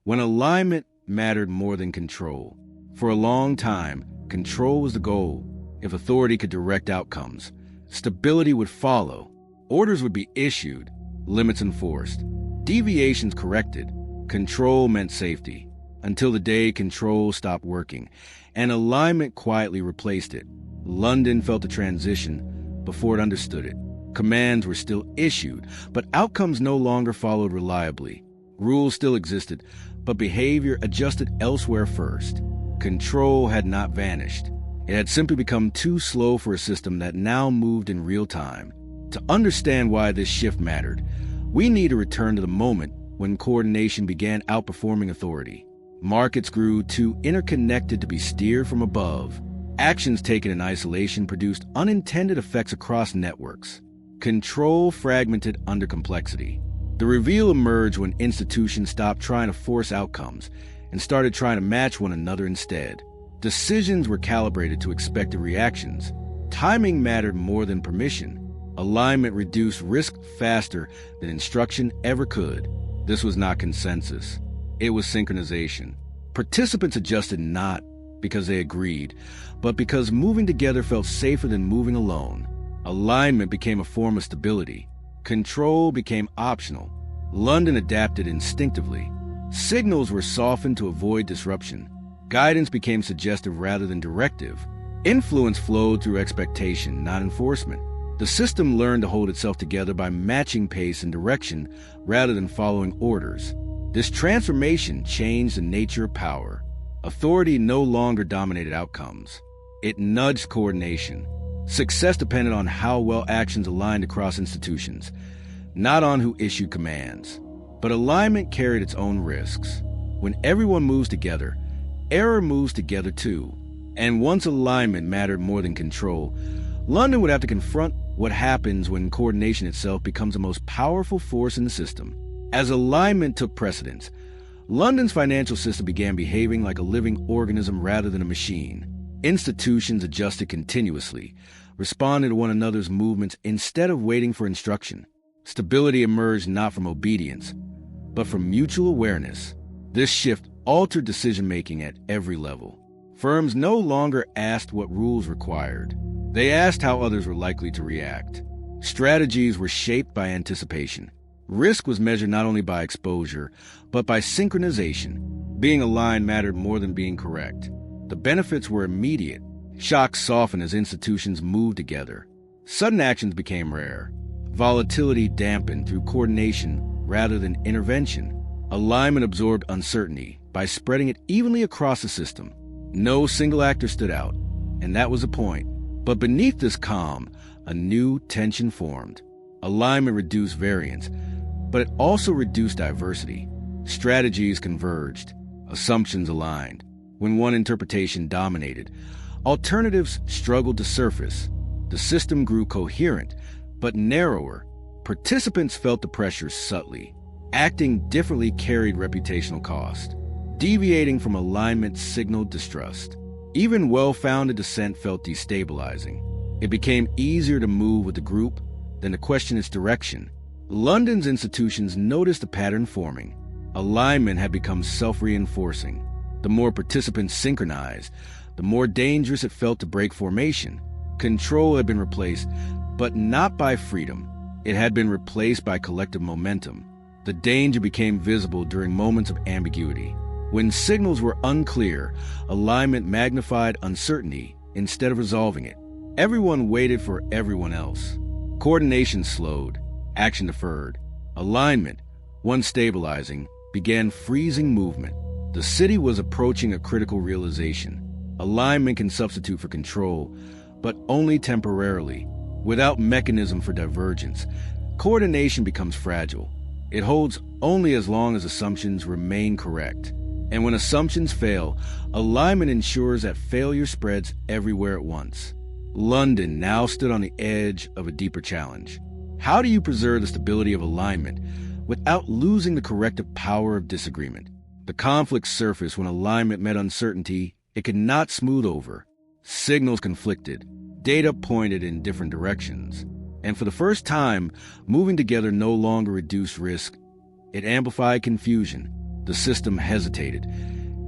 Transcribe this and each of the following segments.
when alignment mattered more than control. For a long time, control was the goal. If authority could direct outcomes, stability would follow, orders would be issued, limits enforced, deviations corrected. Control meant safety, until the day control stopped working, and alignment quietly replaced it. London felt the transition before it understood it. Commands were still issued, but outcomes no longer followed reliably. Rules still existed, but behavior adjusted elsewhere first. Control had not vanished. It had simply become too slow for a system that now moved in real time. To understand why this shift mattered, we need to return to the moment when coordination began outperforming authority. Markets grew too interconnected to be steered from above. Actions taken in isolation produced unintended effects across networks. Control fragmented under complexity. The reveal emerged when institutions stopped trying to force outcomes and started trying to match one another instead. Decisions were calibrated to expected reactions. Timing mattered more than permission. Alignment reduced risk faster than instruction ever could. This was not consensus. It was synchronization. Participants adjusted not because they agreed, but because moving together felt safer than moving alone. Alignment became a form of stability. Control became optional. London adapted instinctively. Signals were softened to avoid disruption. Guidance became suggestive rather than directive. Influence flowed through expectation, not enforcement. The system learned to hold itself together by matching pace and direction rather than following orders. This transformation changed the nature of power. Authority no longer dominated outcomes. It nudged coordination. Success depended on how well actions aligned across institutions, not on who issued commands. But alignment carried its own risks. When everyone moves together, error moves together too. And once alignment mattered more than control, London would have to confront what happens when coordination itself becomes the most powerful force in the system. As alignment took precedence, London's financial system began behaving like a living organism rather than a machine. Institutions adjusted continuously, responded to one another's movements instead of waiting for instruction. Stability emerged not from obedience, but from mutual awareness. This shift altered decision-making at every level. Firms no longer asked what rules required. They asked how others were likely to react. Strategies were shaped by anticipation. Risk was measured not only by exposure, but by synchronization. Being aligned mattered more than being correct. The benefits were immediate. Shocks softened as institutions moved together. Sudden actions became rare. Volatility dampened through coordination rather than intervention. Alignment absorbed uncertainty by spreading it evenly across the system. No single actor stood out, and that was the point. But beneath this calm, a new tension formed. Alignment reduced variance, but it also reduced diversity. Strategies converged, assumptions aligned. When one interpretation dominated, alternatives struggled to surface. The system grew coherent, but narrower. Participants felt the pressure subtly. Acting differently carried reputational cost. Deviating from alignment signaled distrust. Even well-founded dissent felt destabilizing. It became easier to move with the group than to question its direction. London's institutions noticed a pattern forming. Alignment had become self-reinforcing. The more participants synchronized, the more dangerous it felt to break formation. Control had been replaced, but not by freedom. It had been replaced by collective momentum. The danger became visible during moments of ambiguity. When signals were unclear, alignment magnified uncertainty instead of resolving it. Everyone waited for everyone else. Coordination slowed, action deferred. Alignment, once stabilizing, began freezing movement. The city was approaching a critical realization. Alignment can substitute for control, but only temporarily. Without mechanism for divergence, coordination becomes fragile. It holds only as long as assumptions remain correct. And when assumptions fail, alignment ensures that failure spreads everywhere at once. London now stood on the edge of a deeper challenge. How do you preserve the stability of alignment without losing the corrective power of disagreement? The conflict surfaced when alignment met uncertainty it could not smooth over. Signals conflicted. Data pointed in different directions. And for the first time, moving together no longer reduced risk. It amplified confusion. The system hesitated,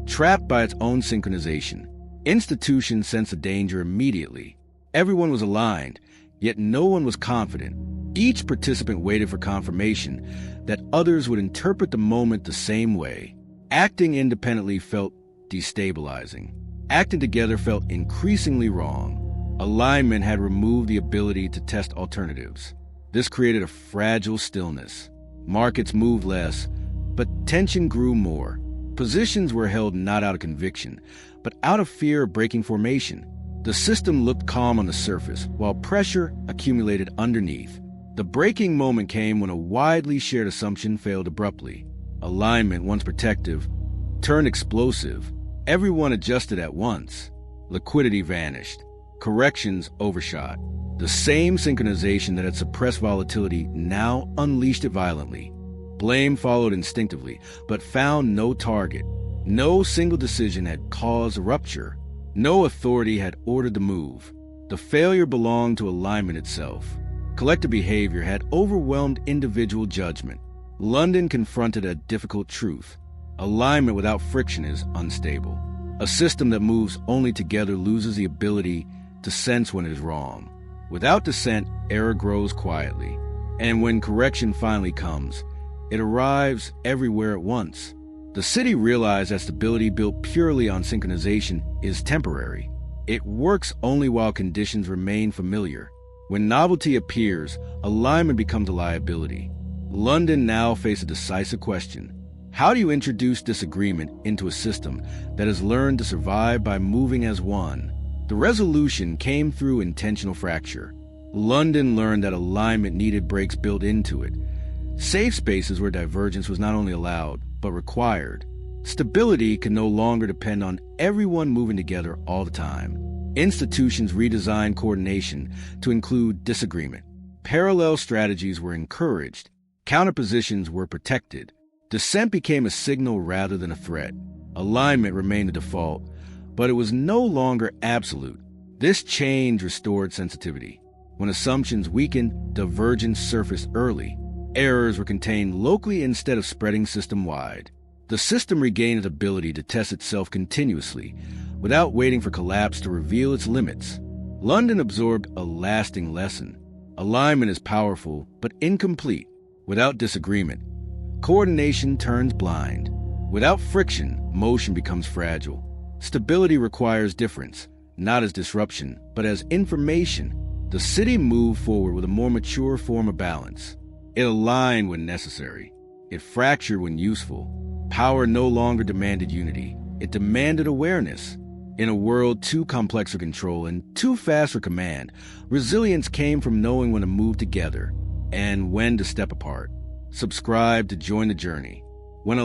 trapped by its own synchronization. Institutions sensed the danger immediately. Everyone was aligned, yet no one was confident. Each participant waited for confirmation that others would interpret the moment the same way. Acting independently felt destabilizing. Acting together felt increasingly wrong. Alignment had removed the ability to test alternatives. This created a fragile stillness. Markets moved less, but tension grew more. Positions were held not out of conviction, but out of fear of breaking formation. The system looked calm on the surface, while pressure accumulated underneath. The breaking moment came when a widely shared assumption failed abruptly. Alignment, once protective, turned explosive. Everyone adjusted at once. Liquidity vanished. Corrections overshot. The same synchronization that had suppressed volatility now unleashed it violently. Blame followed instinctively, but found no target. No single decision had caused a rupture. No authority had ordered the move. The failure belonged to alignment itself. Collective behavior had overwhelmed individual judgment. London confronted a difficult truth. Alignment without friction is unstable. A system that moves only together loses the ability to sense when it is wrong. Without dissent, error grows quietly. And when correction finally comes, it arrives everywhere at once. The city realized that stability built purely on synchronization is temporary. It works only while conditions remain familiar. When novelty appears, alignment becomes a liability. London now faced a decisive question. How do you introduce disagreement into a system that has learned to survive by moving as one? The resolution came through intentional fracture. London learned that alignment needed breaks built into it. Safe spaces where divergence was not only allowed, but required. Stability could no longer depend on everyone moving together all the time. Institutions redesigned coordination to include disagreement. Parallel strategies were encouraged. Counterpositions were protected. Dissent became a signal rather than a threat. Alignment remained the default, but it was no longer absolute. This change restored sensitivity. When assumptions weakened, divergence surfaced early. Errors were contained locally instead of spreading system-wide. The system regained its ability to test itself continuously, without waiting for collapse to reveal its limits. London absorbed a lasting lesson. Alignment is powerful, but incomplete. Without disagreement, coordination turns blind. Without friction, motion becomes fragile. Stability requires difference, not as disruption, but as information. The city moved forward with a more mature form of balance. It aligned when necessary. It fractured when useful. Power no longer demanded unity. It demanded awareness. In a world too complex for control and too fast for command, resilience came from knowing when to move together and when to step apart. Subscribe to join the journey. When a